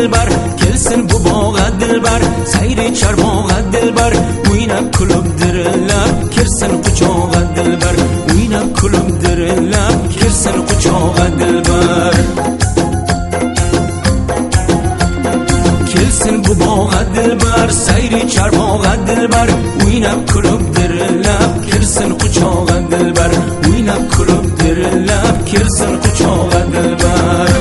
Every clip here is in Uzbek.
dilbar, kelsin bu bog'a dilbar, sayri charbog'a dilbar, o'ynab kulib dirillab, kirsin quchog'a dilbar, o'ynab kulib dirillab, kirsin quchog'a dilbar. Kelsin bu bog'a dilbar, sayri charbog'a dilbar, o'ynab kulib dirillab, kirsin quchog'a dilbar, o'ynab kulib dirillab, kirsin quchog'a dilbar.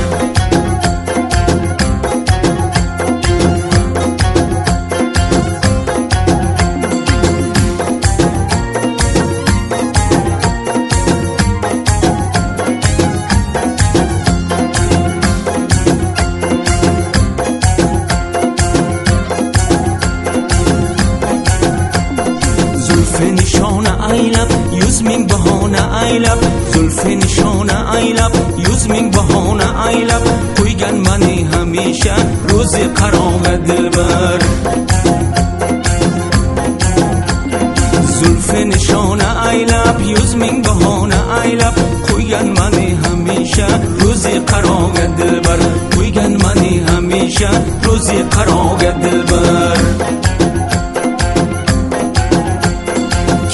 Zulfi nishona aylab, 100 ming bahona aylab, zulfi nishona aylab, 100 ming bahona aylab, qo'ygan mani hamisha ro'zi qarog'a dilbar. Zulfi nishona aylab, 100 ming bahona aylab, qo'ygan mani hamisha ro'zi qarog'a dilbar, qo'ygan mani hamisha ro'zi qarog'a dilbar.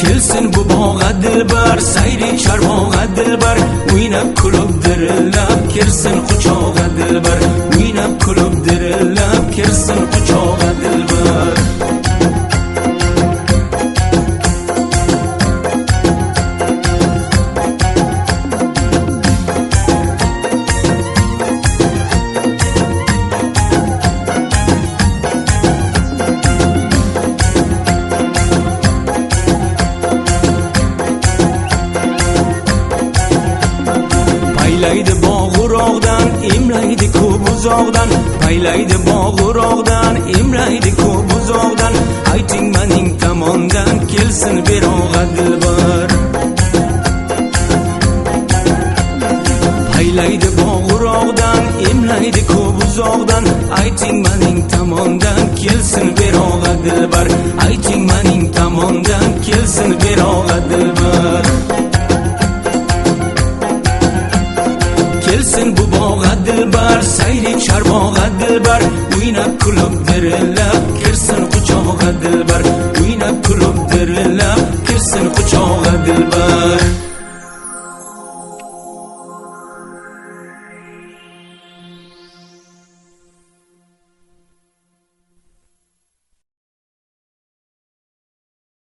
Kelsin bu bog'a dilbar, sayri charbog'a dilbar, o'ynab kulib dirillab, kirsin quchog'a dilbar, o'ynab kulib dirillab, kirsin quchog'a dilbar. Paylaydi bog'uroqdan, emlaydi ko'p uzoqdan, paylaydi bog'uroqdan, emlaydi ko'p uzoqdan, ayting mening tomondan, kelsin berog'a dilbar. Paylaydi bog'uroqdan, emlaydi ko'p uzoqdan, ayting mening tomondan, kelsin berog'a dilbar, ayting mening tomondan, kelsin berog'a dilbar.